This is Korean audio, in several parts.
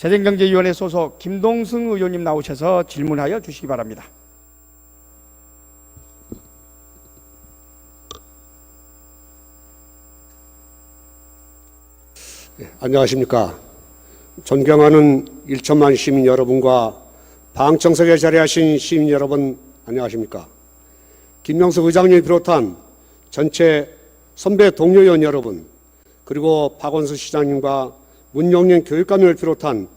재정경제위원회 소속 김동승 의원님 나오셔서 질문하여 주시기 바랍니다. 안녕하십니까. 존경하는 1천만 시민 여러분과 방청석에 자리하신 시민 여러분, 안녕하십니까. 김명수 의장님을 비롯한 전체 선배 동료 의원 여러분, 그리고 박원순 시장님과 문용린 교육감을 비롯한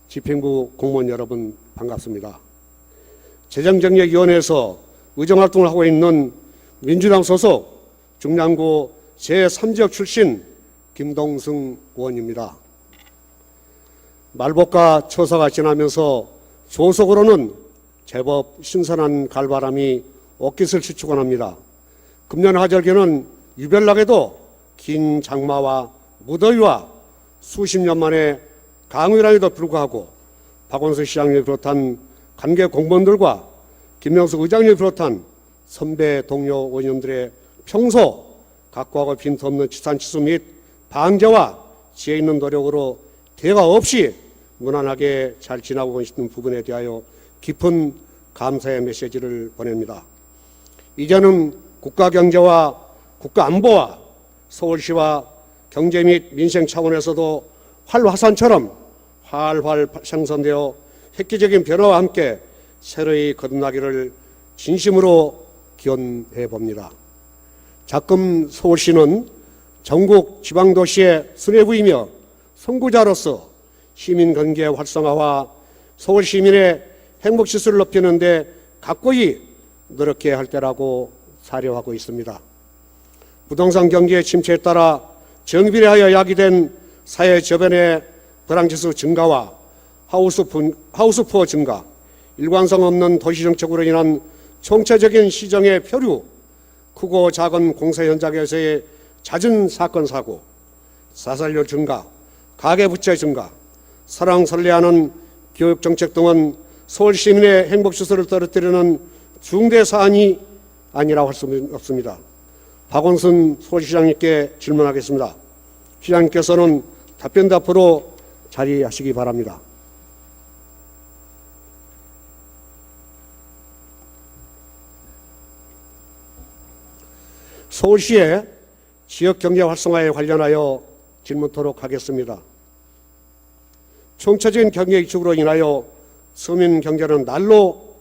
집행부 공무원 여러분, 반갑습니다. 재정정책위원회에서 의정활동을 하고 있는 민주당 소속 중랑구 제3지역 출신 김동승 의원입니다. 말복과 처사가 지나면서 조속으로는 제법 신선한 갈바람이 옷깃을 휘추곤 합니다. 금년 하절기는 유별나게도 긴 장마와 무더위와 수십 년 만에 강우량에도 불구하고 박원순 시장님을 비롯한 관계 공무원들과 김명수 의장님을 비롯한 선배 동료 의원님들의 평소 각고하고 빈틈없는 지산치수 및 방제와 지혜 있는 노력으로 대가 없이 무난하게 잘 지나고 있는 부분에 대하여 깊은 감사의 메시지를 보냅니다. 이제는 국가경제와 국가안보와 서울시와 경제 및 민생 차원에서도 활화산처럼 활활 생성되어 획기적인 변화와 함께 새로이 거듭나기를 진심으로 기원해 봅니다. 작금 서울시는 전국 지방도시의 수뇌부이며 선구자로서 시민관계 활성화와 서울 시민의 행복지수를 높이는 데 각고히 노력해야 할 때라고 사료하고 있습니다. 부동산 경기의 침체에 따라 정비례하여 야기된 사회 저변의 불황지수 증가와 하우스푸어 증가, 일관성 없는 도시정책으로 인한 총체적인 시정의 표류, 크고 작은 공사 현장에서의 잦은 사건 사고, 자살률 증가, 가계부채 증가, 설왕설래하는 교육정책 등은 서울 시민의 행복지수를 떨어뜨리는 중대 사안이 아니라고 할 수 없습니다. 박원순 서울시장님께 질문하겠습니다. 시장님께서는 답변답으로 자리하시기 바랍니다. 서울시의 지역경제 활성화에 관련하여 질문토록 하겠습니다. 총체적인 경제 위축으로 인하여 서민 경제는 날로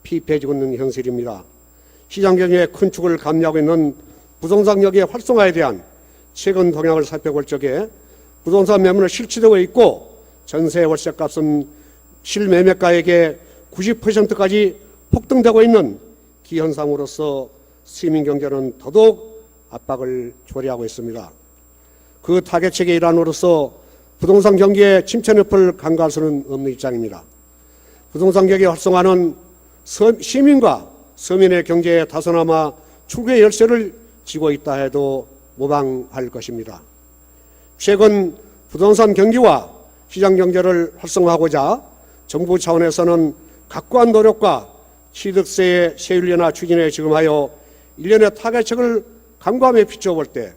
피폐해지고 있는 현실입니다. 시장 경제의 큰 축을 감내하고 있는 부동산역의 활성화에 대한 최근 동향을 살펴볼 적에 부동산 매물은 실취되고 있고 전세 월세값은 실매매가액의 90%까지 폭등되고 있는 기현상으로서 시민 경제는 더더욱 압박을 초래하고 있습니다. 그 타겟책의 일환으로서 부동산 경기의 침체늪을 간과할 수는 없는 입장입니다. 부동산 경기 활성화는 시민과 서민의 경제에 다소나마 출구의 열쇠를 쥐고 있다 해도 무방할 것입니다. 최근 부동산 경기와 시장 경제를 활성화하고자 정부 차원에서는 각고한 노력과 취득세의 세율 인하 추진에 지금하여 일련의 타겟책을 간과함에 비춰볼 때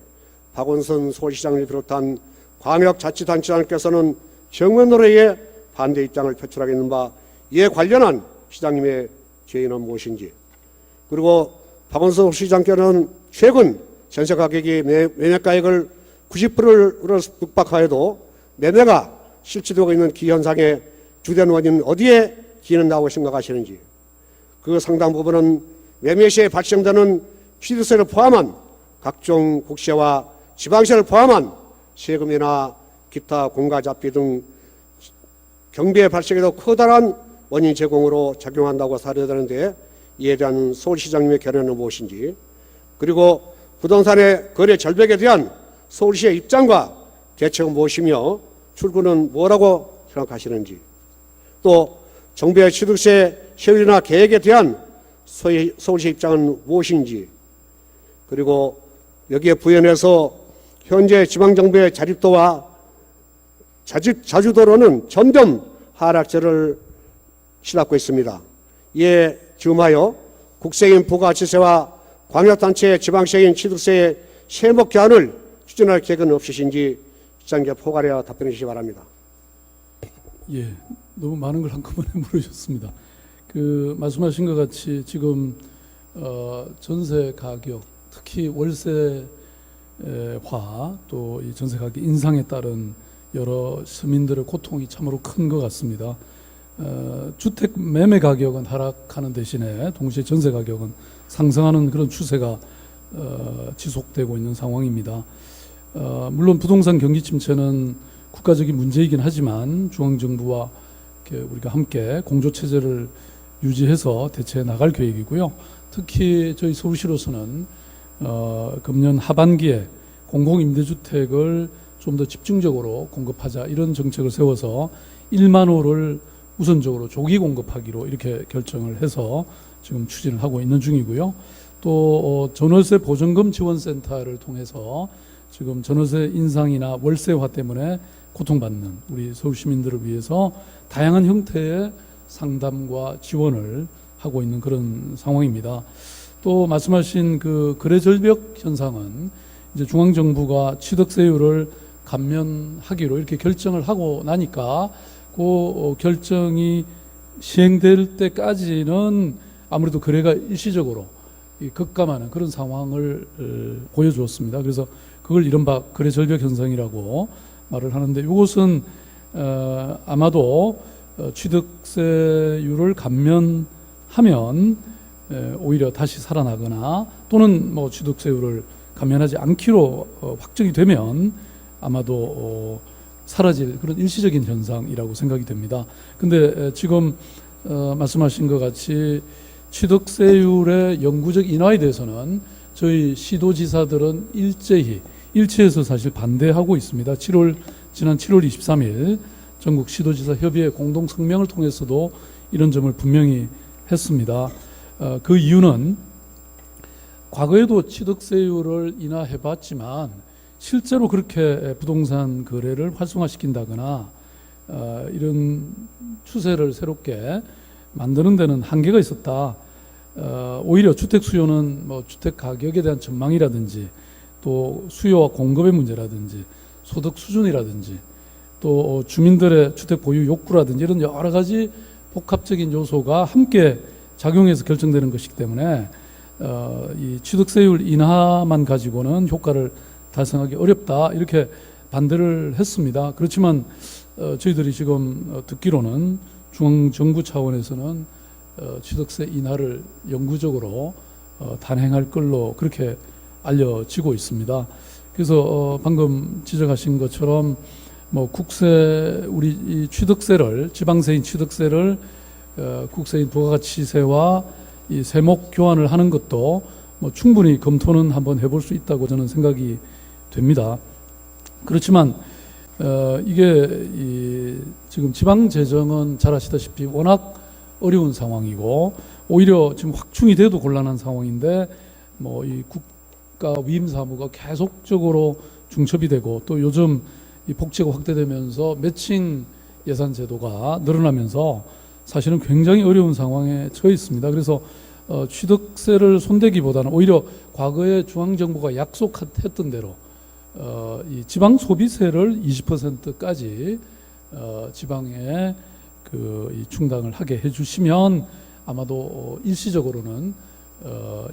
박원순 서울시장을 비롯한 광역자치단체장께서는 정면으로의 반대 입장을 표출하겠는 바 이에 관련한 시장님의 제의는 무엇인지, 그리고 박원순 시장께서는 최근 전세 가격이 매매가액을 90%를 육박하여도 매매가 실시되고 있는 기현상의 주된 원인은 어디에 기인한다고 생각하시는지, 그 상당 부분은 매매 시에 발생되는 취득세를 포함한 각종 국세와 지방세를 포함한 세금이나 기타 공과잡비 등 경비의 발생에도 커다란 원인 제공으로 작용한다고 사료되는데 이에 대한 서울시장님의 견해는 무엇인지, 그리고 부동산의 거래 절벽에 대한 서울시의 입장과 대책은 무엇이며 출구는 뭐라고 생각하시는지, 또 정부의 취득세 세율이나 계획에 대한 서울시 입장은 무엇인지, 그리고 여기에 부연해서 현재 지방정부의 자립도와 자주도로는 점점 하락세를 치닫고 있습니다. 이에 즈음하여 국세인 부가가치세와 광역단체의 지방세인 취득세의 세목 개안을 추진할 계획은 없으신지 시장님께 포괄하여 답변해 주시기 바랍니다. 예, 너무 많은 걸 한꺼번에 물으셨습니다. 말씀하신 것 같이 지금 전세 가격, 특히 월세화 또 이 전세 가격 인상에 따른 여러 시민들의 고통이 참으로 큰 것 같습니다. 주택 매매 가격은 하락하는 대신에 동시에 전세 가격은 상승하는 그런 추세가 지속되고 있는 상황입니다. 물론 부동산 경기 침체는 국가적인 문제이긴 하지만 중앙정부와 우리가 함께 공조체제를 유지해서 대처해 나갈 계획이고요. 특히 저희 서울시로서는 금년 하반기에 공공임대주택을 좀 더 집중적으로 공급하자 이런 정책을 세워서 1만 호를 우선적으로 조기 공급하기로 이렇게 결정을 해서 지금 추진을 하고 있는 중이고요. 또 전월세 보전금 지원센터를 통해서 지금 전월세 인상이나 월세화 때문에 고통받는 우리 서울 시민들을 위해서 다양한 형태의 상담과 지원을 하고 있는 그런 상황입니다. 또 말씀하신 거래 절벽 현상은 이제 중앙정부가 취득세율을 감면하기로 이렇게 결정을 하고 나니까 그 결정이 시행될 때까지는 아무래도 거래가 일시적으로 급감하는 그런 상황을 보여주었습니다. 그래서 그걸 이른바 거래 절벽 현상이라고 말을 하는데 이것은 아마도 취득세율을 감면하면 오히려 다시 살아나거나 또는 뭐 취득세율을 감면하지 않기로 확정이 되면 아마도 사라질 그런 일시적인 현상이라고 생각이 됩니다. 근데 지금 말씀하신 것 같이 취득세율의 영구적 인하에 대해서는 저희 시도지사들은 일제해서 사실 반대하고 있습니다. 지난 7월 23일 전국 시도지사 협의회 공동 성명을 통해서도 이런 점을 분명히 했습니다. 그 이유는 과거에도 취득세율을 인하해봤지만 실제로 그렇게 부동산 거래를 활성화시킨다거나 이런 추세를 새롭게 만드는 데는 한계가 있었다. 오히려 주택 수요는 뭐 주택 가격에 대한 전망이라든지 또 수요와 공급의 문제라든지 소득 수준이라든지 또 주민들의 주택 보유 욕구라든지 이런 여러 가지 복합적인 요소가 함께 작용해서 결정되는 것이기 때문에 이 취득세율 인하만 가지고는 효과를 달성하기 어렵다 이렇게 반대를 했습니다. 그렇지만 저희들이 지금 듣기로는 중앙정부 차원에서는 취득세 인하를 영구적으로 단행할 걸로 그렇게 알려지고 있습니다. 그래서 방금 지적하신 것처럼 뭐 우리 이 취득세를 지방세인 취득세를 국세인 부가가치세와 이 세목 교환을 하는 것도 뭐 충분히 검토는 한번 해볼 수 있다고 저는 생각이 됩니다. 그렇지만 이게 지금 지방 재정은 잘 아시다시피 워낙 어려운 상황이고 오히려 지금 확충이 돼도 곤란한 상황인데 뭐 이 국가 위임 사무가 계속적으로 중첩이 되고 또 요즘 이 복지가 확대되면서 매칭 예산 제도가 늘어나면서 사실은 굉장히 어려운 상황에 처해 있습니다. 그래서 취득세를 손대기보다는 오히려 과거에 중앙정부가 약속했던 대로 이 지방 소비세를 20%까지 지방에 이 충당을 하게 해주시면 아마도 일시적으로는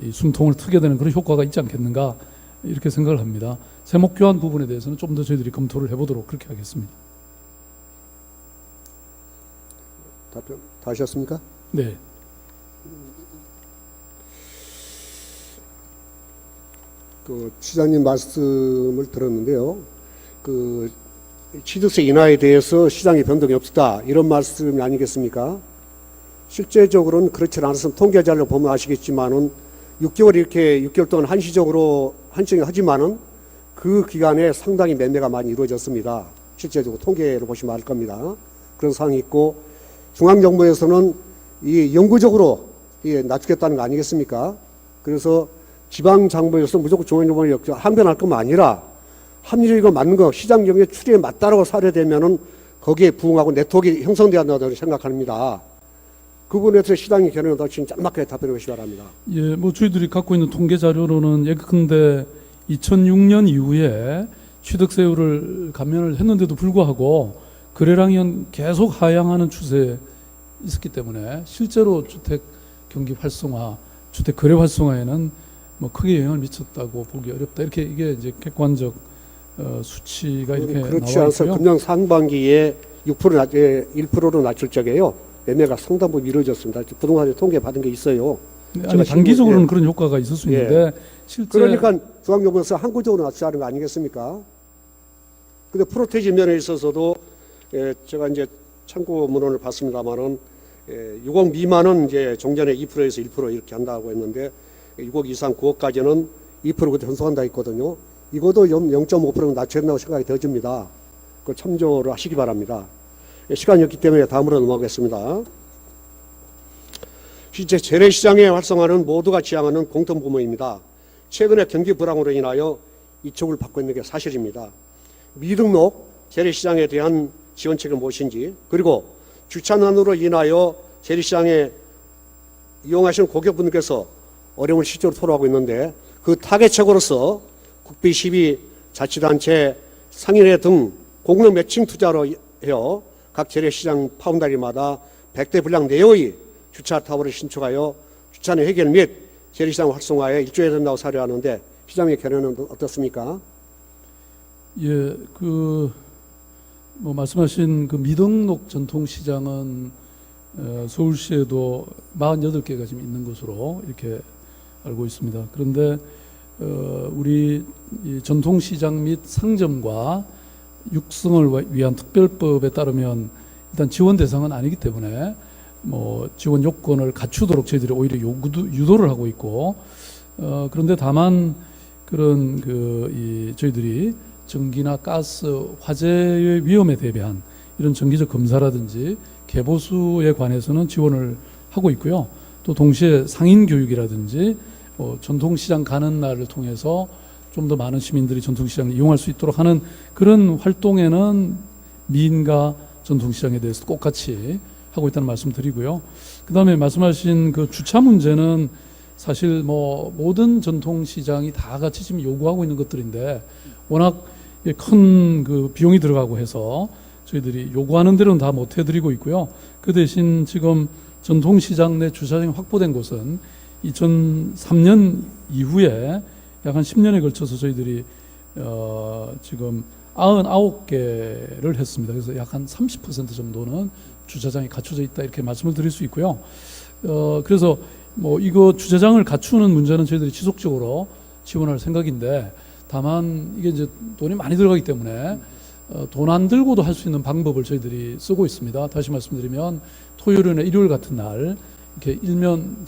이 숨통을 트게 되는 그런 효과가 있지 않겠는가 이렇게 생각을 합니다. 세목 교환 부분에 대해서는 좀 더 저희들이 검토를 해보도록 그렇게 하겠습니다. 답변 다 하셨습니까? 네. 시장님 말씀을 들었는데요. 취득세 인하에 대해서 시장의 변동이 없다 이런 말씀이 아니겠습니까? 실제적으로는 그렇지 않아서 통계 자료를 보면 아시겠지만은 6개월 동안 한시적으로 하지만은 그 기간에 상당히 매매가 많이 이루어졌습니다. 실제적으로 통계를 보시면 알 겁니다. 그런 상황이 있고 중앙정부에서는 이 영구적으로 낮추겠다는 거 아니겠습니까? 그래서 지방정부에서 무조건 중앙정부를 항변할 것만 아니라 합리적이고 맞는 거 시장 경제 추리에 맞다라고 사례되면은 거기에 부응하고 네트워크가 형성돼야 한다고 생각합니다. 그 부분에 대해서 시장의 견해는 더 지금 짤막하게 답변해 주시기 바랍니다. 예, 뭐 저희들이 갖고 있는 통계 자료로는 예컨대 2006년 이후에 취득세율을 감면을 했는데도 불구하고 거래량이 계속 하향하는 추세에 있었기 때문에 실제로 주택 경기 활성화, 주택 거래 활성화에는 뭐 크게 영향을 미쳤다고 보기 어렵다. 이렇게 이게 이제 객관적 수치가 이렇게 그렇지 나와 않아서 있고요. 금년 상반기에 1%로 낮출 적에요. 매매가 상당 부분 이루어졌습니다. 부동산 통계 받은 게 있어요. 네, 제가 아니, 단기적으로는 예. 그런 효과가 있을 수 있는데 예. 실제 그러니까 중앙정부에서 항구적으로 낮추자는 거 아니겠습니까? 근데 프로테이지 면에 있어서도 제가 이제 참고 문헌을 봤습니다만은 6억 미만은 이제 종전에 2%에서 1% 이렇게 한다고 했는데 6억 이상 9억까지는 2% 그때 현속한다 했거든요. 이것도 0.5% 낮춰야 된다고 생각이 되어집니다. 그걸 참조를 하시기 바랍니다. 시간이 없기 때문에 다음으로 넘어가겠습니다. 실제 재래시장의 활성화는 모두가 지향하는 공통부문입니다. 최근에 경기 불황으로 인하여 이촉을 받고 있는 게 사실입니다. 미등록 재래시장에 대한 지원책이 무엇인지, 그리고 주차난으로 인하여 재래시장에 이용하시는 고객분들께서 어려움을 실제로 토로하고 있는데 그 타겟책으로서 국비 12 자치단체 상인회 등 공동 매칭 투자로 하여 각 재래시장 파운다리마다 100대 분량 내의 주차 타워를 신축하여 주차난 해결 및 재래시장 활성화에 일조해야 된다고 사료하는데 시장의 견해는 어떻습니까? 예, 뭐 말씀하신 그 미등록 전통시장은 서울시에도 48개가 지금 있는 것으로 이렇게 알고 있습니다. 그런데 우리 이 전통시장 및 상점과 육성을 위한 특별법에 따르면 일단 지원 대상은 아니기 때문에 뭐 지원 요건을 갖추도록 저희들이 오히려 유도를 하고 있고, 그런데 다만 그런 저희들이 전기나 가스, 화재의 위험에 대비한 이런 정기적 검사라든지 개보수에 관해서는 지원을 하고 있고요. 또 동시에 상인 교육이라든지 전통시장 가는 날을 통해서 좀 더 많은 시민들이 전통시장을 이용할 수 있도록 하는 그런 활동에는 미인과 전통시장에 대해서 꼭 같이 하고 있다는 말씀 드리고요. 그 다음에 말씀하신 그 주차 문제는 사실 뭐 모든 전통시장이 다 같이 지금 요구하고 있는 것들인데 워낙 큰 그 비용이 들어가고 해서 저희들이 요구하는 대로는 다 못 해드리고 있고요. 그 대신 지금 전통시장 내 주차장이 확보된 곳은 2003년 이후에 약 한 10년에 걸쳐서 저희들이 지금 99개를 했습니다. 그래서 약 한 30% 정도는 주차장이 갖춰져 있다 이렇게 말씀을 드릴 수 있고요. 그래서 뭐 이거 주차장을 갖추는 문제는 저희들이 지속적으로 지원할 생각인데 다만 이게 이제 돈이 많이 들어가기 때문에 돈 안 들고도 할 수 있는 방법을 저희들이 쓰고 있습니다. 다시 말씀드리면 토요일이나 일요일 같은 날 이렇게 일면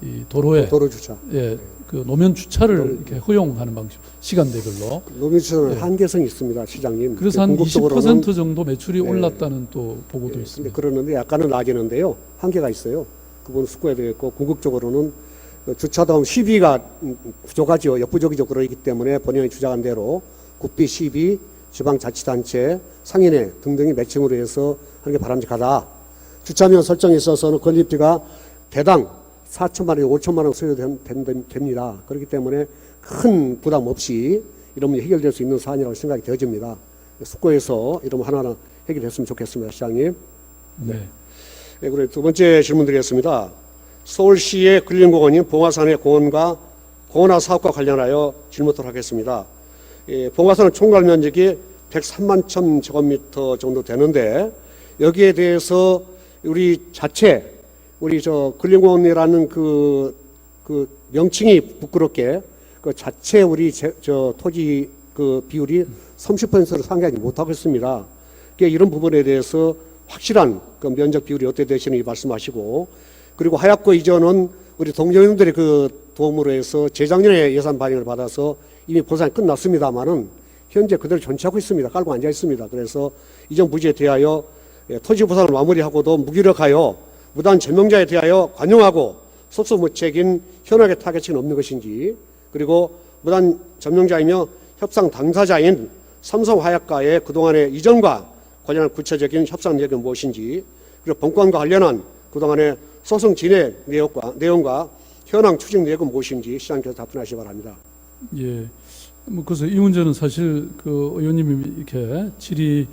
이 도로에 도로 주차. 예, 그 노면 주차를 이렇게 허용하는 방식, 시간대별로. 노면 주차는 예. 한계성이 있습니다, 시장님. 그래서 한 궁극적으로는 20% 정도 매출이 예. 올랐다는 또 보고도 근데 있습니다. 그러는데 약간은 나아지는데요. 한계가 있어요. 그분은 숙고해야 되겠고, 궁극적으로는 주차다움 시비가 부족하죠. 역부족이죠. 그러기 때문에 본연의 주장한 대로 국비 12, 지방자치단체, 상인회 등등이 매칭으로 해서 하는 게 바람직하다. 주차면 설정에 있어서는 건립비가 대당 4천만 원, 5천만 원 소요됩니다. 그렇기 때문에 큰 부담 없이 이러면 해결될 수 있는 사안이라고 생각이 되어집니다. 숙고해서 이러면 하나하나 해결했으면 좋겠습니다, 시장님. 네. 네, 그리고 두 번째 질문 드리겠습니다. 서울시의 근린공원인 봉화산의 공원과 공원화 사업과 관련하여 질문을 하겠습니다. 봉화산은 총괄 면적이 103만 천 제곱미터 정도 되는데 여기에 대해서 우리 근린공원이라는 그 명칭이 부끄럽게 그 자체 우리 토지 그 비율이 30%를 상회하지 못하고 있습니다. 그러니까 이런 부분에 대해서 확실한 그 면적 비율이 어떻게 되시는지 말씀하시고, 그리고 하얗고 이전은 우리 동료님들의 그 도움으로 해서 재작년에 예산 반영을 받아서 이미 보상이 끝났습니다만은 현재 그대로 존치하고 있습니다. 깔고 앉아 있습니다. 그래서 이전 부지에 대하여 토지 보상을 마무리하고도 무기력하여 무단 점용자에 대하여 관용하고 속수무책인 현역의 타겟은 없는 것인지, 그리고 무단 점용자이며 협상 당사자인 삼성화약과의 그동안의 이전과 관련한 구체적인 협상 내역이 무엇인지, 그리고 본건과 관련한 그동안의 소송 진행 내용과 현황 추진 내역은 무엇인지 시장님께서 답변하시기 바랍니다. 예. 뭐 그래서 이 문제는 사실 그 의원님이 이렇게 질의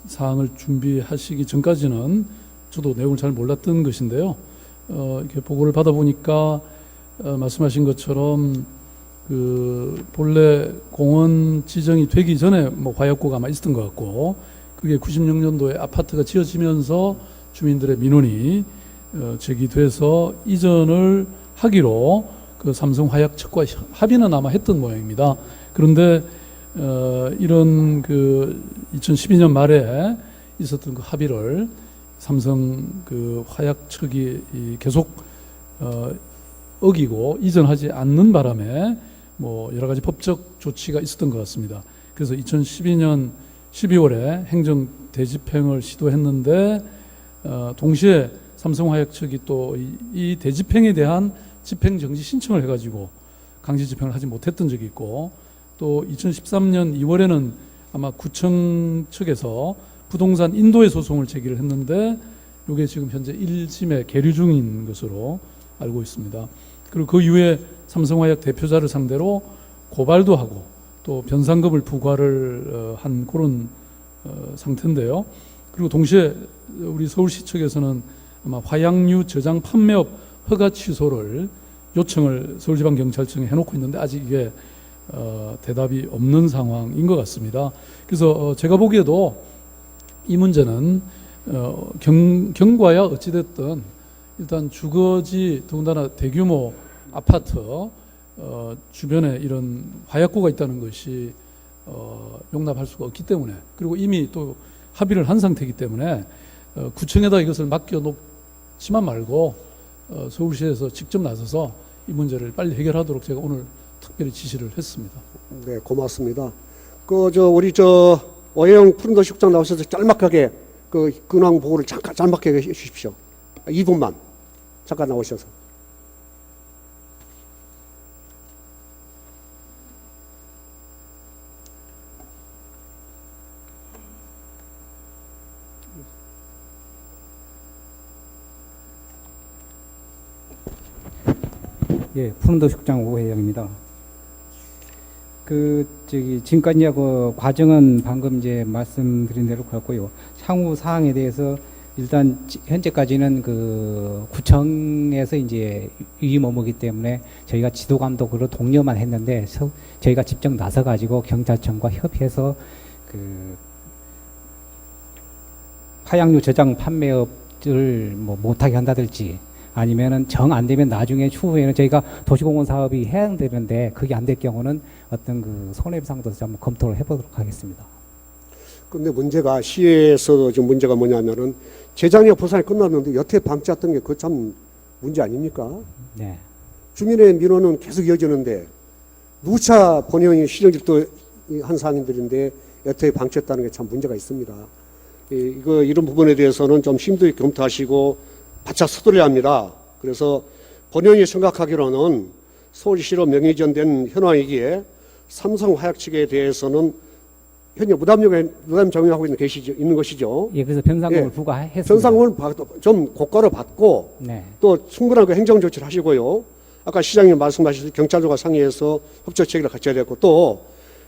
사항을 준비하시기 전까지는 저도 내용을 잘 몰랐던 것인데요. 이렇게 보고를 받아보니까 말씀하신 것처럼 그 본래 공원 지정이 되기 전에 뭐 화약고가 아마 있었던 것 같고, 그게 96년도에 아파트가 지어지면서 주민들의 민원이 제기돼서 이전을 하기로 그 삼성 화약 측과 합의는 아마 했던 모양입니다. 그런데 이런 그 2012년 말에 있었던 그 합의를 삼성 그 화약 측이 계속 어기고 이전하지 않는 바람에 뭐 여러 가지 법적 조치가 있었던 것 같습니다. 그래서 2012년 12월에 행정 대집행을 시도했는데 동시에 삼성화약 측이 또 이 대집행에 대한 집행정지 신청을 해가지고 강제 집행을 하지 못했던 적이 있고, 또 2013년 2월에는 아마 구청 측에서 부동산 인도의 소송을 제기를 했는데 이게 지금 현재 1심에 계류 중인 것으로 알고 있습니다. 그리고 그 이후에 삼성화약 대표자를 상대로 고발도 하고 또 변상금을 부과를 한 그런 상태인데요. 그리고 동시에 우리 서울시 측에서는 아마 화약류 저장 판매업 허가 취소를 요청을 서울지방경찰청에 해놓고 있는데 아직 이게 대답이 없는 상황인 것 같습니다. 그래서 제가 보기에도 이 문제는 경과야 어찌됐든 일단 주거지, 더군다나 대규모 아파트 주변에 이런 화약고가 있다는 것이 용납할 수가 없기 때문에, 그리고 이미 또 합의를 한 상태이기 때문에 구청에다 이것을 맡겨놓지만 말고 서울시에서 직접 나서서 이 문제를 빨리 해결하도록 제가 오늘 특별히 지시를 했습니다. 네, 고맙습니다. 우리 오해영 푸른도시국장 나오셔서 짤막하게 그 근황 보고를 잠깐 짤막하게 해주십시오. 2분만 잠깐 나오셔서. 예, 푸른도시국장 오해영입니다. 지금까지 그 과정은 방금 이제 말씀드린 대로 그렇고요. 향후 사항에 대해서 일단 현재까지는 그 구청에서 이제 유임업무기 때문에 저희가 지도 감독으로 독려만 했는데 저희가 직접 나서 가지고 경찰청과 협의해서 그 화약류 저장 판매업을 뭐 못하게 한다든지, 아니면은 정 안 되면 나중에 추후에는 저희가 도시공원 사업이 해양되는데 그게 안 될 경우는 어떤 그 손해배상도 한번 검토를 해보도록 하겠습니다. 근데 문제가 시에서 지금 문제가 뭐냐면은 재작년 부산이 끝났는데 여태 방치했던 게 그 참 문제 아닙니까? 네. 주민의 민원은 계속 이어지는데 누차 본회의 실형직도 한 사항들인데 여태 방치했다는 게 참 문제가 있습니다. 이런 부분에 대해서는 좀 심도 있게 검토하시고 바짝 서둘러야 합니다. 그래서 본연이 생각하기로는 서울시로 명의전된 현황이기에 삼성화약 측에 대해서는 현재 무담 적용하고 있는 것이죠. 예, 그래서 변상금을 부과했습니다. 변상금을 좀 고가로 받고 네. 또 충분한 그 행정 조치를 하시고요. 아까 시장님 말씀하셨듯이 경찰들과 상의해서 협조 체계를 갖춰야 되고, 또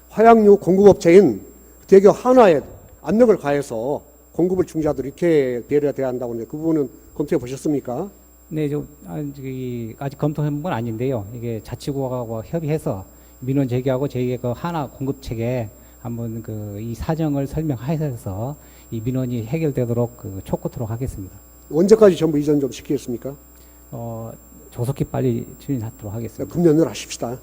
화약류 공급업체인 대교 하나에 압력을 가해서 공급을 중지하도록 이렇게 배려돼야 한다고 하는데 그 부분은 검토해 보셨습니까? 네, 아직 검토한 건 아닌데요. 이게 자치구하고 협의해서 민원 제기하고 저희의 그 하나 공급책에 한번 이 사정을 설명해서 이 민원이 해결되도록 촉구토록 하겠습니다. 언제까지 전부 이전 좀 시키겠습니까? 조속히 빨리 진행하도록 하겠습니다. 금년을 하십시다.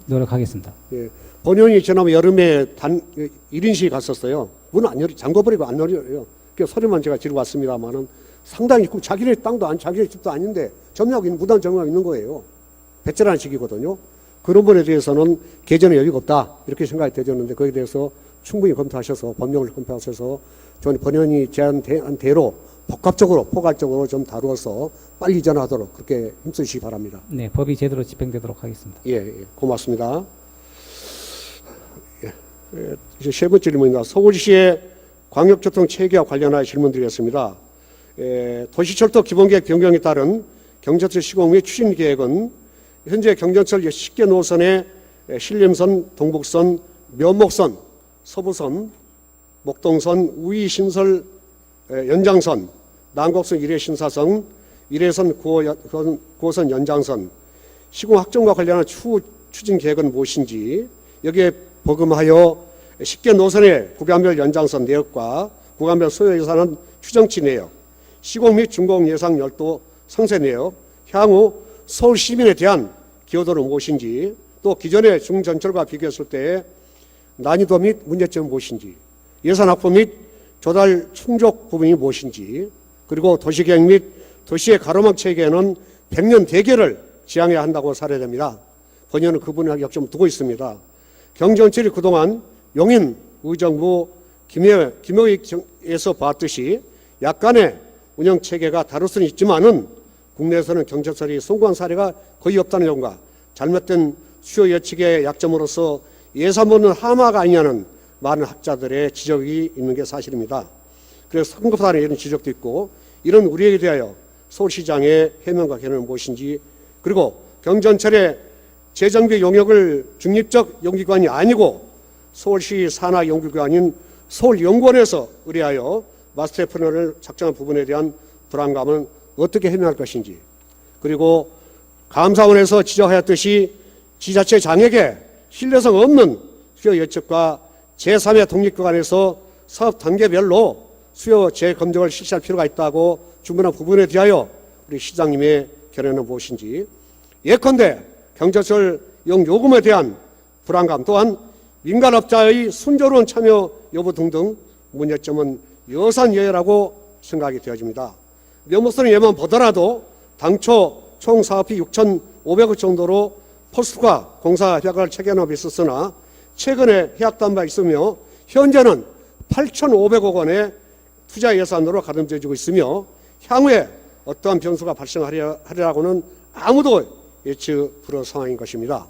노력하겠습니다. 예. 본연이 지난 여름에 1인시에 갔었어요. 문 안 열어, 잠궈버리고 안 열어요. 그 서류만 제가 지르고 왔습니다만은 상당히 자기네 땅도 자기네 집도 아닌데 무단 점유하고 있는 거예요. 배째라는 식이거든요. 그런 부분에 대해서는 개전의 여유가 없다 이렇게 생각이 되졌는데, 거기에 대해서 충분히 검토하셔서 법령을 검토하셔서 저는 본연이 제안한 대로 복합적으로 포괄적으로 좀 다루어서 빨리 이전하도록 그렇게 힘쓰시기 바랍니다. 네, 법이 제대로 집행되도록 하겠습니다. 예, 고맙습니다. 이제 세 번째 질문입니다. 서울시의 광역교통 체계와 관련하여 질문드리겠습니다. 도시철도 기본계획 변경에 따른 경전철 시공 및 추진 계획은 현재 경전철 10개 노선의 신림선, 동북선, 면목선, 서부선, 목동선 우이신설 연장선, 남곡선 1회 신사선, 1회선 9호선 연장선, 시공 확정과 관련한 추후 추진 계획은 무엇인지, 여기에 버금하여 10개 노선의 구간별 연장선 내역과 구간별 소요 예산은 추정치 내역, 시공 및 준공 예상 열도 상세 내역, 향후 서울 시민에 대한 기여도는 무엇인지, 또 기존의 중전철과 비교했을 때 난이도 및 문제점은 무엇인지, 예산 확보 및 조달 충족 부분이 무엇인지, 그리고 도시계획 및 도시의 가로막 체계에는 100년 대계를 지향해야 한다고 사례됩니다. 번연은 그 부분에 역점을 두고 있습니다. 경전철이 그동안 용인 의정부 김해에서 봤듯이 약간의 운영 체계가 다를 수는 있지만은 국내에서는 경전철이 성공한 사례가 거의 없다는 점과 잘못된 수요 예측의 약점으로서 예산보는 하마가 아니냐는 많은 학자들의 지적이 있는 게 사실입니다. 그래서 성급하다는 이런 지적도 있고, 이런 우려에 대하여 서울시장의 해명과 견해는 무엇인지, 그리고 경전철의 재정비 용역을 중립적 연구기관이 아니고 서울시 산하 연구기관인 서울연구원에서 의뢰하여 마스터 플랜을 작성한 부분에 대한 불안감은 어떻게 해명할 것인지, 그리고 감사원에서 지적하였듯이 지자체 장에게 신뢰성 없는 수요 예측과 제3의 독립기관에서 사업 단계별로 수요 재검증을 실시할 필요가 있다고 주문한 부분에 대하여 우리 시장님의 견해는 무엇인지, 예컨대 경전철 이용 요금에 대한 불안감 또한 민간업자의 순조로운 참여 여부 등등 문제점은 여산여열하고 생각이 되어집니다. 명목선의 예만 보더라도 당초 총 사업비 6,500억 정도로 포스트가 공사 협약을 체결한 바 있었으나 최근에 해약된 바 있으며 현재는 8,500억 원의 투자 예산으로 가름져지고 있으며 향후에 어떠한 변수가 발생하리라고는 아무도 예측 불허 상황인 것입니다.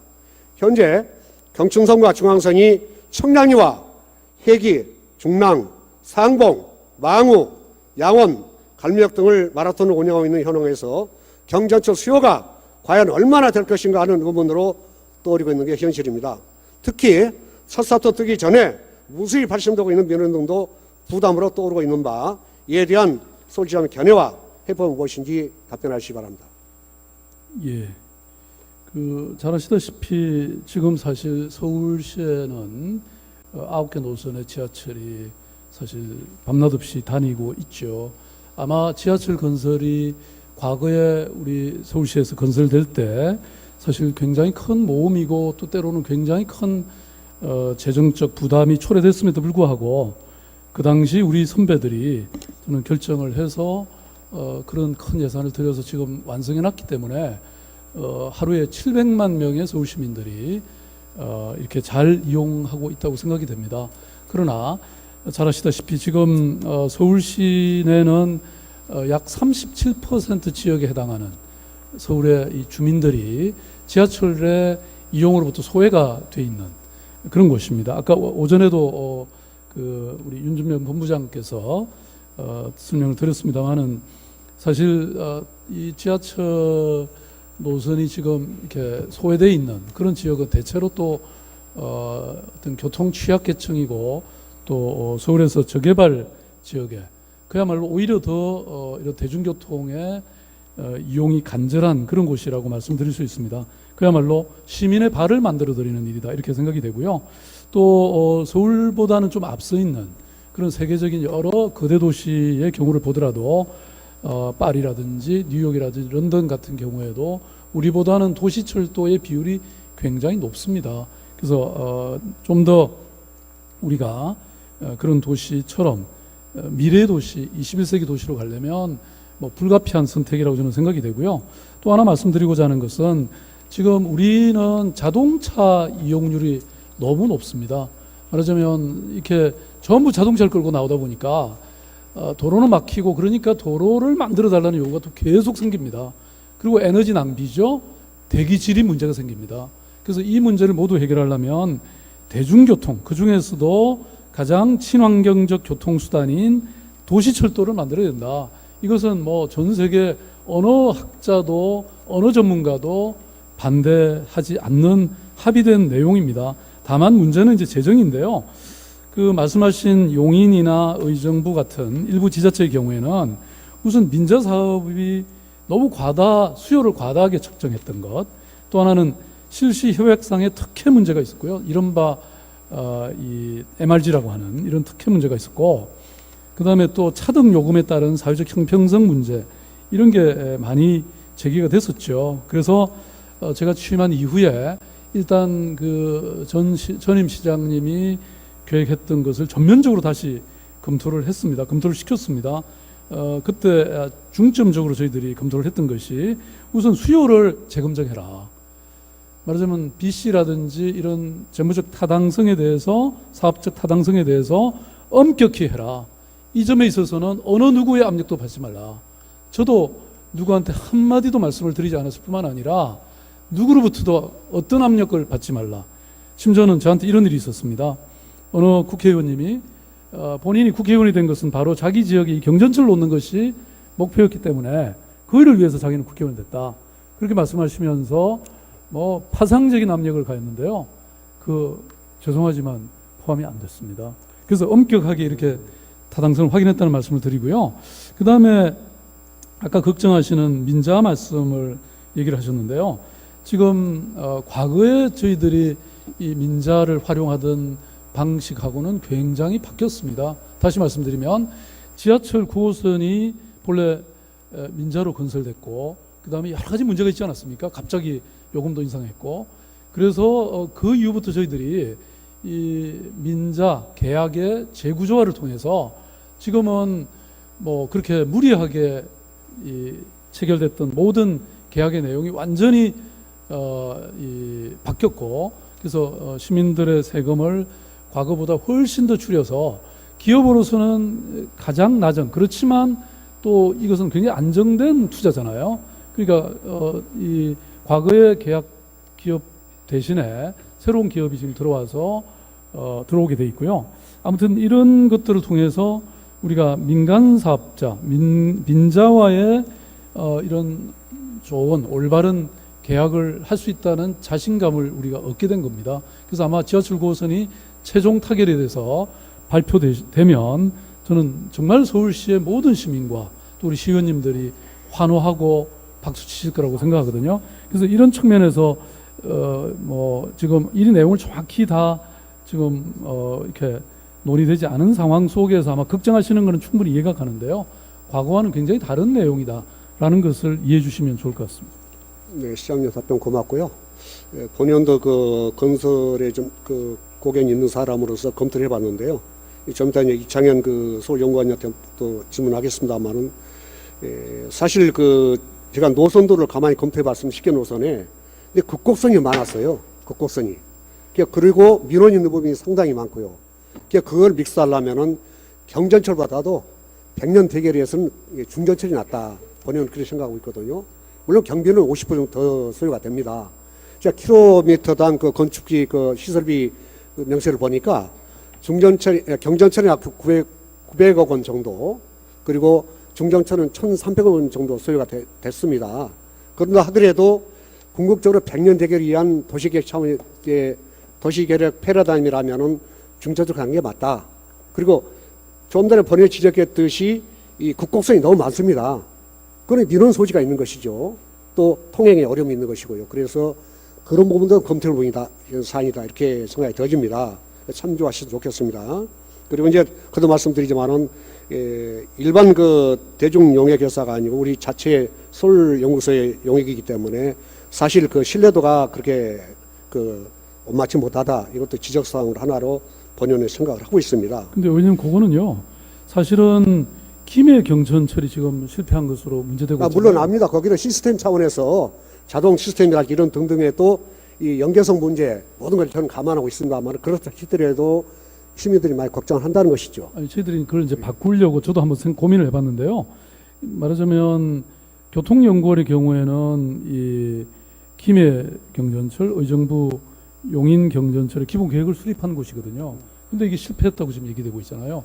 현재 경춘선과 중앙선이 청량리와 해기, 중랑, 상봉, 망우, 양원, 갈미역 등을 마라톤으로 운영하고 있는 현황에서 경전철 수요가 과연 얼마나 될 것인가 하는 의문으로 떠오르고 있는 게 현실입니다. 특히 첫 사태 뜨기 전에 무수히 발생되고 있는 민원 등도 부담으로 떠오르고 있는 바, 이에 대한 서울시장의 견해와 해법은 무엇인지 답변하시기 바랍니다. 예. 잘 아시다시피 지금 사실 서울시에는 9개 노선의 지하철이 사실 밤낮 없이 다니고 있죠. 아마 지하철 건설이 과거에 우리 서울시에서 건설될 때 사실 굉장히 큰 모험이고 또 때로는 굉장히 큰 재정적 부담이 초래됐음에도 불구하고 그 당시 우리 선배들이 저는 결정을 해서 그런 큰 예산을 들여서 지금 완성해 놨기 때문에 하루에 700만 명의 서울 시민들이 이렇게 잘 이용하고 있다고 생각이 됩니다. 그러나 잘 아시다시피 지금 서울 시내는 약 37% 지역에 해당하는 서울의 이 주민들이 지하철의 이용으로부터 소외가 돼 있는 그런 곳입니다. 아까 오전에도 우리 윤준명 본부장께서 설명을 드렸습니다만은 사실 이 지하철 노선이 지금 이렇게 소외되어 있는 그런 지역은 대체로 또 어떤 교통 취약계층이고 또 서울에서 저개발 지역에 그야말로 오히려 더 이런 대중교통의 이용이 간절한 그런 곳이라고 말씀드릴 수 있습니다. 그야말로 시민의 발을 만들어드리는 일이다 이렇게 생각이 되고요. 또 서울보다는 좀 앞서 있는 그런 세계적인 여러 거대 도시의 경우를 보더라도 파리라든지 뉴욕이라든지 런던 같은 경우에도 우리보다는 도시철도의 비율이 굉장히 높습니다. 그래서 좀 더 우리가 그런 도시처럼 미래 도시, 21세기 도시로 가려면 뭐 불가피한 선택이라고 저는 생각이 되고요. 또 하나 말씀드리고자 하는 것은 지금 우리는 자동차 이용률이 너무 높습니다. 말하자면 이렇게 전부 자동차를 끌고 나오다 보니까 도로는 막히고 그러니까 도로를 만들어 달라는 요구가 또 계속 생깁니다. 그리고 에너지 낭비죠. 대기 질이 문제가 생깁니다. 그래서 이 문제를 모두 해결하려면 대중교통, 그 중에서도 가장 친환경적 교통수단인 도시철도를 만들어야 된다. 이것은 뭐 전 세계 어느 학자도 어느 전문가도 반대하지 않는 합의된 내용입니다. 다만 문제는 이제 재정인데요. 그 말씀하신 용인이나 의정부 같은 일부 지자체의 경우에는 우선 민자 사업이 너무 수요를 과다하게 책정했던 것, 또 하나는 실시 효액상의 특혜 문제가 있었고요. 이른바 이 MRG라고 하는 이런 특혜 문제가 있었고, 그 다음에 또 차등 요금에 따른 사회적 형평성 문제, 이런 게 많이 제기가 됐었죠. 그래서 제가 취임한 이후에 일단 그 전임 시장님이 계획했던 것을 전면적으로 다시 검토를 했습니다. 검토를 시켰습니다. 그때 중점적으로 저희들이 검토를 했던 것이 우선 수요를 재검증해라. 말하자면 BC라든지 이런 재무적 타당성에 대해서, 사업적 타당성에 대해서 엄격히 해라. 이 점에 있어서는 어느 누구의 압력도 받지 말라. 저도 누구한테 한마디도 말씀을 드리지 않았을 뿐만 아니라 누구로부터도 어떤 압력을 받지 말라. 심지어는 저한테 이런 일이 있었습니다. 어느 국회의원님이 본인이 국회의원이 된 것은 바로 자기 지역에 이 경전철을 놓는 것이 목표였기 때문에 그 일을 위해서 자기는 국회의원이 됐다. 그렇게 말씀하시면서 뭐 파상적인 압력을 가했는데요. 죄송하지만 포함이 안 됐습니다. 그래서 엄격하게 이렇게 타당성을 확인했다는 말씀을 드리고요. 그 다음에 아까 걱정하시는 민자 말씀을 얘기를 하셨는데요. 지금 과거에 저희들이 이 민자를 활용하던 방식하고는 굉장히 바뀌었습니다. 다시 말씀드리면 지하철 9호선이 본래 민자로 건설됐고, 그 다음에 여러 가지 문제가 있지 않았습니까? 갑자기 요금도 인상했고, 그래서 그 이후부터 저희들이 이 민자 계약의 재구조화를 통해서 지금은 뭐 그렇게 무리하게 체결됐던 모든 계약의 내용이 완전히 바뀌었고, 그래서 시민들의 세금을 과거보다 훨씬 더 줄여서 기업으로서는 가장 낮은, 그렇지만 또 이것은 굉장히 안정된 투자잖아요. 그러니까 이 과거의 계약 기업 대신에 새로운 기업이 지금 들어와서 들어오게 돼 있고요. 아무튼 이런 것들을 통해서 우리가 민간 사업자, 민자와의 이런 좋은 올바른 계약을 할 수 있다는 자신감을 우리가 얻게 된 겁니다. 그래서 아마 지하철 9호선이 최종 타결에 대해서 발표되면 저는 정말 서울시의 모든 시민과 또 우리 시의원님들이 환호하고 박수 치실 거라고 생각하거든요. 그래서 이런 측면에서 뭐 지금 이 내용을 정확히 다 지금 이렇게 논의되지 않은 상황 속에서 아마 걱정하시는 것은 충분히 이해가 가는데요. 과거와는 굉장히 다른 내용이다라는 것을 이해해 주시면 좋을 것 같습니다. 네, 시장님 답변 고맙고요. 본연도 그 건설에 좀 고견이 있는 사람으로서 검토를 해봤는데요. 좀 이따 이창현 서울연구원한테 또 질문하겠습니다만은, 사실 제가 노선도를 가만히 검토해봤으면 10개 노선에, 근데 극곡선이 많았어요. 극곡선이. 그리고 민원 있는 부분이 상당히 많고요. 그걸 믹스하려면은 경전철보다도 100년 대결에서는 중전철이 낫다. 본인은 그렇게 생각하고 있거든요. 물론 경비는 50% 정도 더 소요가 됩니다. 자, 킬로미터당 건축비 시설비 명세를 보니까 경전철이 900억 원 정도, 그리고 중전철은 1,300억 원 정도 소요가 됐습니다. 그런다 하더라도 궁극적으로 100년 대결을 위한 도시계획 차원의 도시계획 패러다임이라면은 중전철 가는 게 맞다. 그리고 좀 전에 본인이 지적했듯이 이 국곡선이 너무 많습니다. 그건 민원 소지가 있는 것이죠. 또 통행에 어려움이 있는 것이고요. 그래서 그런 부분도 검토를 보이다 사안이다 이렇게 생각이 들어집니다. 참조하시면 좋겠습니다. 그리고 이제 그도 말씀드리지만은 일반 대중 용역 회사가 아니고 우리 자체 서울 연구소의 용역이기 때문에 사실 신뢰도가 그렇게 엄마치 못하다, 이것도 지적사항을 하나로 본연의 생각을 하고 있습니다. 근데 왜냐면 그거는요, 사실은 김해 경천철이 지금 실패한 것으로 문제되고 있잖아요. 물론 압니다. 거기는 시스템 차원에서 자동 시스템이랄지 이런 등등의 또 이 연계성 문제 모든 걸 저는 감안하고 있습니다만, 그렇다 하더라도 시민들이 많이 걱정을 한다는 것이죠. 아니, 저희들이 그걸 이제 바꾸려고 저도 한번 고민을 해봤는데요. 말하자면 교통연구원의 경우에는 이 김해 경전철, 의정부 용인 경전철의 기본 계획을 수립한 곳이거든요. 근데 이게 실패했다고 지금 얘기되고 있잖아요.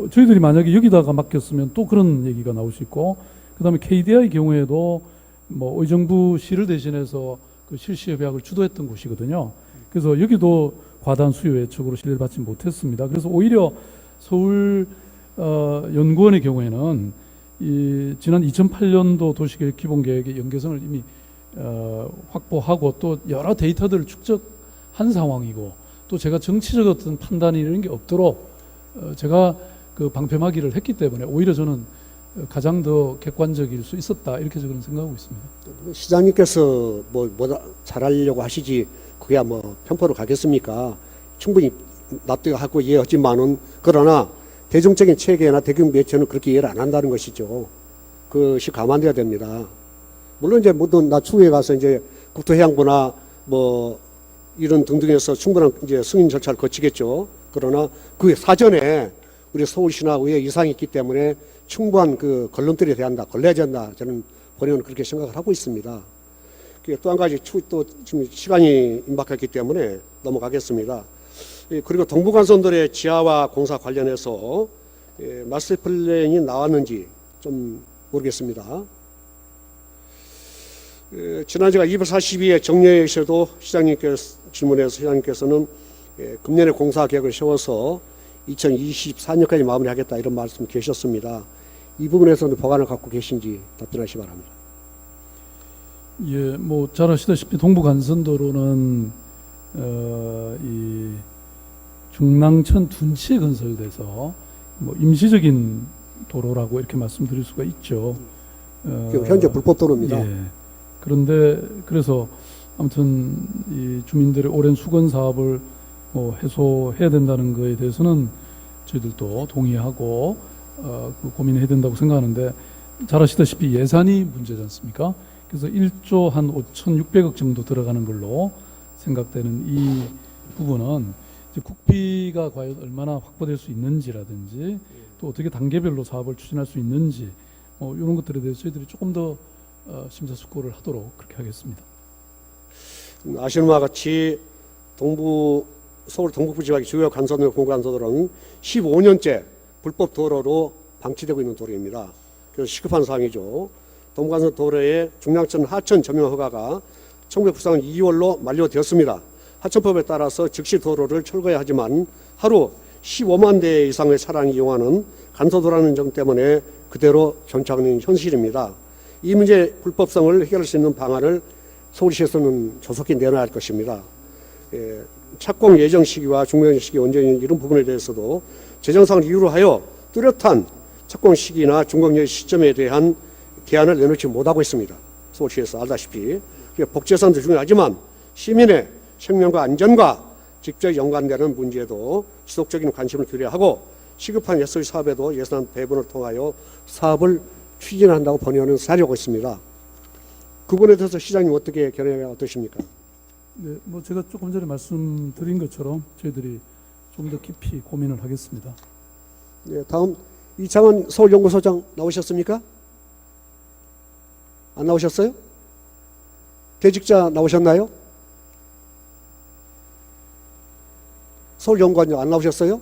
저희들이 만약에 여기다가 맡겼으면 또 그런 얘기가 나올 수 있고, 그 다음에 KDI 경우에도 뭐 의정부시를 대신해서 실시협약을 주도했던 곳이거든요. 그래서 여기도 과다한 수요 예측으로 신뢰를 받지 못했습니다. 그래서 오히려 서울 연구원의 경우에는 지난 2008년도 도시계획 기본계획의 연계성을 이미 확보하고 또 여러 데이터들을 축적한 상황이고, 또 제가 정치적 어떤 판단이 이런 게 없도록 제가 그 방패막이를 했기 때문에 오히려 저는 가장 더 객관적일 수 있었다, 이렇게 저는 생각하고 있습니다. 시장님께서 뭐다 잘하려고 하시지 그게 뭐 편포로 가겠습니까? 충분히 납득하고 이해하지만은, 그러나 대중적인 체계나 대중 매체는 그렇게 이해를 안 한다는 것이죠. 그것이 감안돼야 됩니다. 물론 이제 모든 나 추후에 가서 이제 국토해양부나 뭐 이런 등등에서 충분한 이제 승인 절차를 거치겠죠. 그러나 그 사전에 우리 서울시나 의회 이상이 있기 때문에 충분한 그 걸림돌이 걸려야 된다. 저는 본인은 그렇게 생각을 하고 있습니다. 또 한 가지 또 지금 시간이 임박했기 때문에 넘어가겠습니다. 그리고 동부간선도로의 지하화 공사 관련해서 마스터 플랜이 나왔는지 좀 모르겠습니다. 지난 제가 242회 정례에서도 시장님께서 질문해서 시장님께서는 금년에 공사 계획을 세워서 2024년까지 마무리하겠다 이런 말씀 계셨습니다. 이 부분에서는 보관을 갖고 계신지 답변하시 기 바랍니다. 예, 뭐 잘 아시다시피 동부간선도로는 이 중랑천 둔치에 건설돼서 뭐 임시적인 도로라고 이렇게 말씀드릴 수가 있죠. 현재 불법 도로입니다. 예. 그런데 그래서 아무튼 이 주민들의 오랜 수건 사업을 뭐 해소해야 된다는 거에 대해서는 저희들도 동의하고 그 고민해야 된다고 생각하는데, 잘 아시다시피 예산이 문제지 않습니까? 그래서 1조 한 5,600억 정도 들어가는 걸로 생각되는 이 부분은 이제 국비가 과연 얼마나 확보될 수 있는지라든지, 또 어떻게 단계별로 사업을 추진할 수 있는지, 이런 것들에 대해서 저희들이 조금 더 심사숙고를 하도록 그렇게 하겠습니다. 아시는 바와 같이 서울 동북부 지역의 주요 간선도로, 공간선도로는 15년째 불법 도로로 방치되고 있는 도로입니다. 그래서 시급한 사항이죠. 동부간선 도로의 중랑천 하천 점용 허가가 1994년 2월로 만료되었습니다. 하천법에 따라서 즉시 도로를 철거해야 하지만 하루 15만 대 이상의 차량이 이용하는 간선도로라는 점 때문에 그대로 존착하는 현실입니다. 이 문제의 불법성을 해결할 수 있는 방안을 서울시에서는 조속히 내놔야 할 것입니다. 착공 예정 시기와 중공 시기 언제인 이런 부분에 대해서도 재정상을 이유로 하여 뚜렷한 착공 시기나 준공 시점에 대한 대안을 내놓지 못하고 있습니다. 서울시에서 알다시피 복지예산도 중요하지만 시민의 생명과 안전과 직접 연관되는 문제에도 지속적인 관심을 기울여야 하고, 시급한 SOE 사업에도 예산 배분을 통하여 사업을 추진한다고 본의원은 사려고 있습니다. 그 부분에 대해서 시장님 어떻게 견해가 어떠십니까? 네, 뭐 제가 조금 전에 말씀드린 것처럼 저희들이 좀 더 깊이 고민을 하겠습니다. 네, 다음 이창원 서울연구소장 나오셨습니까? 안 나오셨어요? 대직자 나오셨나요? 서울연구원장 안 나오셨어요?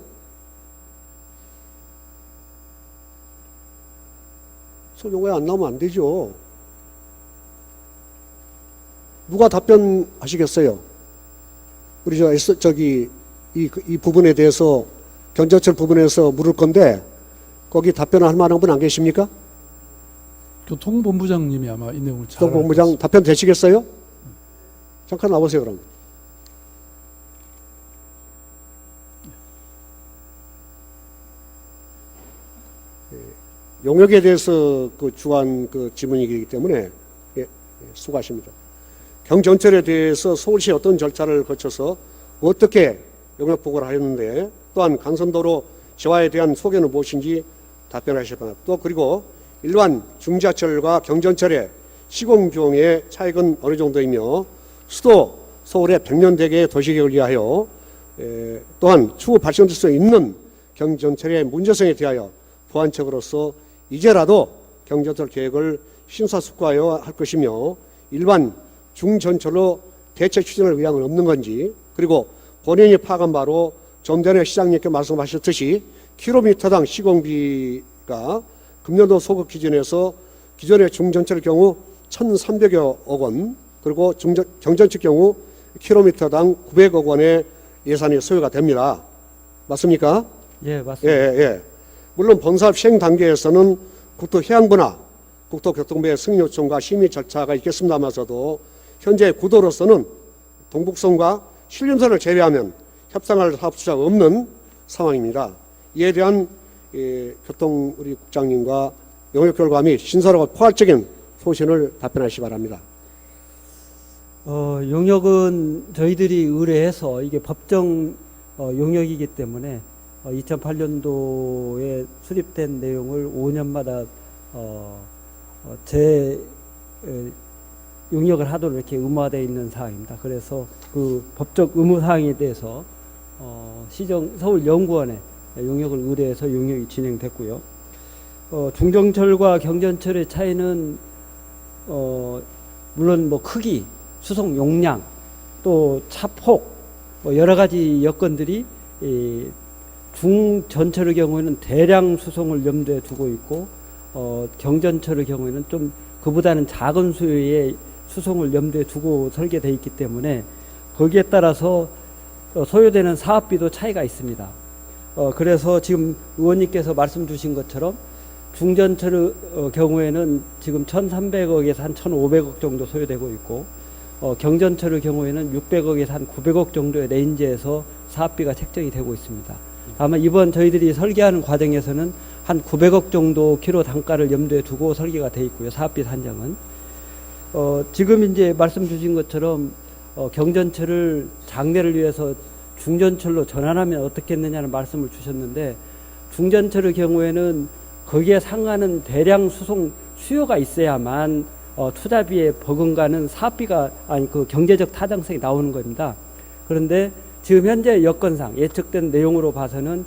서울연구원 안 나오면 안 되죠. 누가 답변하시겠어요? 우리 이 부분에 대해서 경전철 부분에서 물을 건데 거기 답변할 만한 분 안 계십니까? 교통본부장님이 아마 이 내용을 잘 교통본부장 답변 되시겠어요? 잠깐 나오세요 그럼. 용역에 대해서 그 주한 그 질문이기 때문에 수고하십니다. 경전철에 대해서 서울시 어떤 절차를 거쳐서 어떻게 용역 보고를 하였는데, 또한 간선도로 재화에 대한 소견은 무엇인지 답변하셨다. 또 그리고 일반 중지하철과 경전철의 시공 비용의 차익은 어느 정도이며, 수도 서울의 100년 대계의 도시계획을 위하여 또한 추후 발전될 수 있는 경전철의 문제성에 대하여 보완책으로서 이제라도 경전철 계획을 심사숙고하여 할 것이며, 일반 중전철로 대책 추진을 의향은 없는 건지, 그리고 본인이 파악한 바로 좀 전에 시장님께 말씀하셨듯이 킬로미터당 시공비가 금년도 소급 기준에서 기존의 중전철의 경우 1,300여억 원, 그리고 경전철 경우 킬로미터당 900억 원의 예산이 소요가 됩니다. 맞습니까? 예, 맞습니다. 예. 물론 본사업 시행 단계에서는 국토해양부나 국토교통부의 승인 요청과 심의 절차가 있겠습니다마서도 현재 구도로서는 동북선과 신림선을 제외하면 협상할 사업주자가 없는 상황입니다. 이에 대한 교통 우리 국장님과 용역 결과 및 신설하고 포괄적인 소신을 답변하시기 바랍니다. 용역은 저희들이 의뢰해서 이게 법정 용역이기 때문에 2008년도에 수립된 내용을 5년마다 용역을 하도록 이렇게 의무화되어 있는 사항입니다. 그래서 그 법적 의무 사항에 대해서 서울연구원에 용역을 의뢰해서 용역이 진행됐고요. 중정철과 경전철의 차이는 물론 뭐 크기, 수송 용량, 또 차폭 여러 가지 여건들이 중전철의 경우에는 대량 수송을 염두에 두고 있고 경전철의 경우에는 좀 그보다는 작은 수요의 수송을 염두에 두고 설계되어 있기 때문에 거기에 따라서 소요되는 사업비도 차이가 있습니다. 그래서 지금 의원님께서 말씀 주신 것처럼 중전철의 경우에는 지금 1,300억에서 한 1,500억 정도 소요되고 있고 경전철의 경우에는 600억에서 한 900억 정도의 레인지에서 사업비가 책정이 되고 있습니다. 아마 이번 저희들이 설계하는 과정에서는 한 900억 정도 키로 단가를 염두에 두고 설계가 되어 있고요. 사업비 산정은. 지금 이제 말씀 주신 것처럼 경전철을 장래를 위해서 중전철로 전환하면 어떻겠느냐는 말씀을 주셨는데 중전철의 경우에는 거기에 상하는 대량 수송 수요가 있어야만 투자비에 버금가는 사업비가 그 경제적 타당성이 나오는 겁니다. 그런데 지금 현재 여건상 예측된 내용으로 봐서는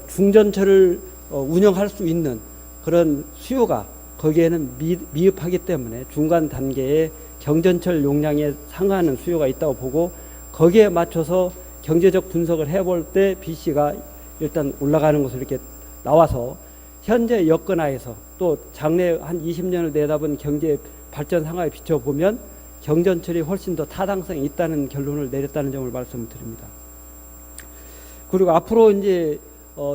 중전철을 운영할 수 있는 그런 수요가 거기에는 미흡하기 때문에 중간 단계에 경전철 용량에 상하는 수요가 있다고 보고 거기에 맞춰서 경제적 분석을 해볼 때 BC가 일단 올라가는 것으로 이렇게 나와서 현재 여건하에서 또 장래 한 20년을 내다본 경제 발전 상황에 비춰보면 경전철이 훨씬 더 타당성이 있다는 결론을 내렸다는 점을 말씀을 드립니다. 그리고 앞으로 이제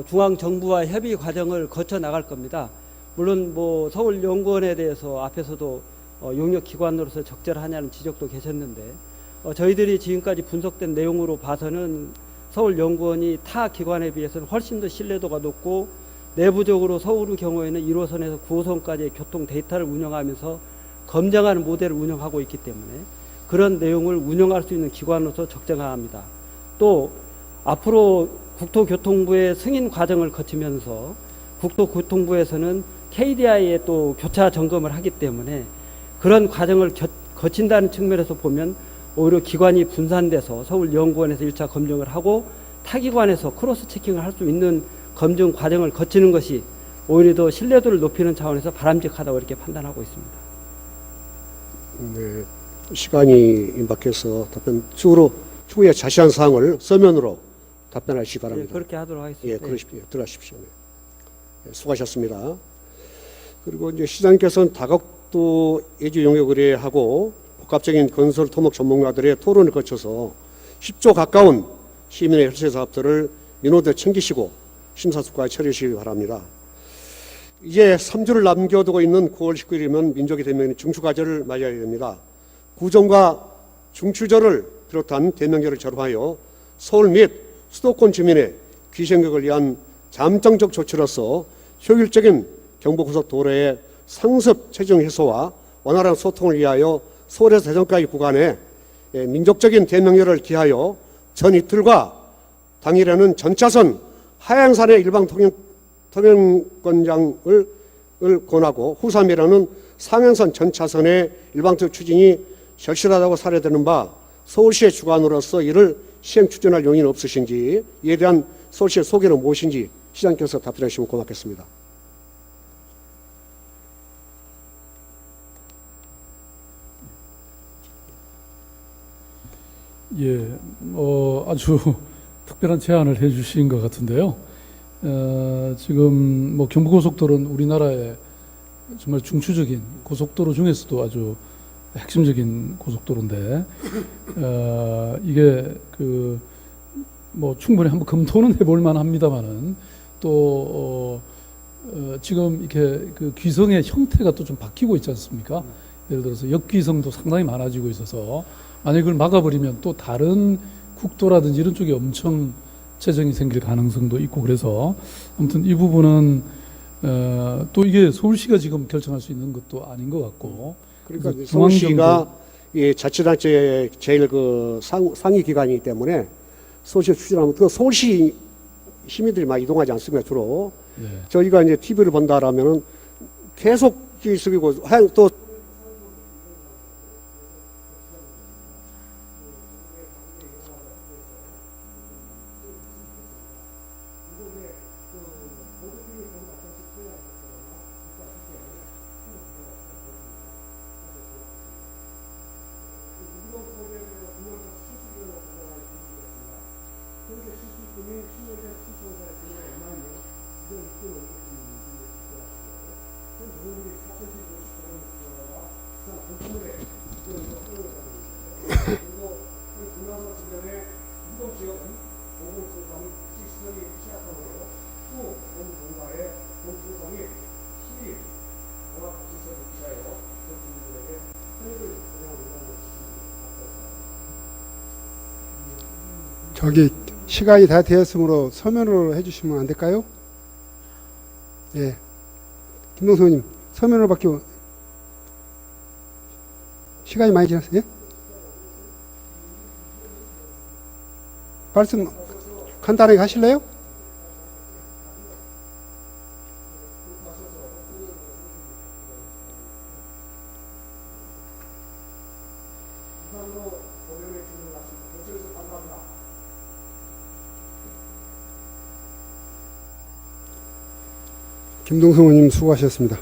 중앙 정부와 협의 과정을 거쳐 나갈 겁니다. 물론 뭐 서울연구원에 대해서 앞에서도 용역 기관으로서 적절하냐는 지적도 계셨는데 저희들이 지금까지 분석된 내용으로 봐서는 서울연구원이 타 기관에 비해서는 훨씬 더 신뢰도가 높고 내부적으로 서울의 경우에는 1호선에서 9호선까지의 교통 데이터를 운영하면서 검증하는 모델을 운영하고 있기 때문에 그런 내용을 운영할 수 있는 기관으로서 적정합니다. 또 앞으로 국토교통부의 승인 과정을 거치면서 국토교통부에서는 KDI에 또 교차 점검을 하기 때문에 그런 과정을 거친다는 측면에서 보면 오히려 기관이 분산돼서 서울연구원에서 1차 검증을 하고 타기관에서 크로스 체킹을 할 수 있는 검증 과정을 거치는 것이 오히려 더 신뢰도를 높이는 차원에서 바람직하다고 이렇게 판단하고 있습니다. 네, 시간이 임박해서 답변 추후에 자세한 사항을 서면으로 답변하시기 바랍니다. 네, 그렇게 하도록 하겠습니다. 예, 그러십시오. 들어가십시오. 네, 수고하셨습니다. 그리고 이제 시장님께서는 다각도 예지 용역 의뢰하고 복합적인 건설 토목 전문가들의 토론을 거쳐서 10조 가까운 시민의 혈세 사업들을 민원대 챙기시고 심사숙고에 처리하시기 바랍니다. 이제 3주를 남겨두고 있는 9월 19일이면 민족의 대명인 중추가절을 맞이해야 됩니다. 구정과 중추절을 비롯한 대명절을 절호하여 서울 및 수도권 주민의 귀생각을 위한 잠정적 조치로서 효율적인 경부고속도로의 상습 체증 해소와 원활한 소통을 위하여 서울에서 대전까지 구간에 민족적인 대명절을 기하여 전 이틀과 당일에는 전차선 하양산의 일방 통행권장을 권하고 후 3일에는 상행선 전차선의 일방적 추진이 절실하다고 사례되는 바 서울시의 주관으로서 이를 시행 추진할 용의는 없으신지 이에 대한 서울시의 소견은 무엇인지 시장께서 답변해 주시면 고맙겠습니다. 예, 아주 특별한 제안을 해주신 것 같은데요. 지금 뭐 경부고속도로는 우리나라의 정말 중추적인 고속도로 중에서도 아주 핵심적인 고속도로인데 이게 그 뭐 충분히 한번 검토는 해볼 만합니다만은 또 지금 이렇게 그 귀성의 형태가 또 좀 바뀌고 있지 않습니까? 예를 들어서 역귀성도 상당히 많아지고 있어서 만약 그걸 막아버리면 또 다른 국도라든지 이런 쪽에 엄청 재정이 생길 가능성도 있고 그래서 아무튼 이 부분은 또 이게 서울시가 지금 결정할 수 있는 것도 아닌 것 같고 그러니까 그래서 서울시가 이 자치단체 제일 그 상위 기관이기 때문에 서울시가 추진하면 그 서울시 시민들이 막 이동하지 않습니까 주로. 예. 저희가 이제 TV를 본다라면은 계속 속이고 또 저기 시간이 다 되었으므로 서면으로 해주시면 안 될까요? 예, 김동수 의원님 서면으로밖에 시간이 많이 지났어요. 예? 말씀 간단하게 하실래요? 김동수 의원님 수고하셨습니다.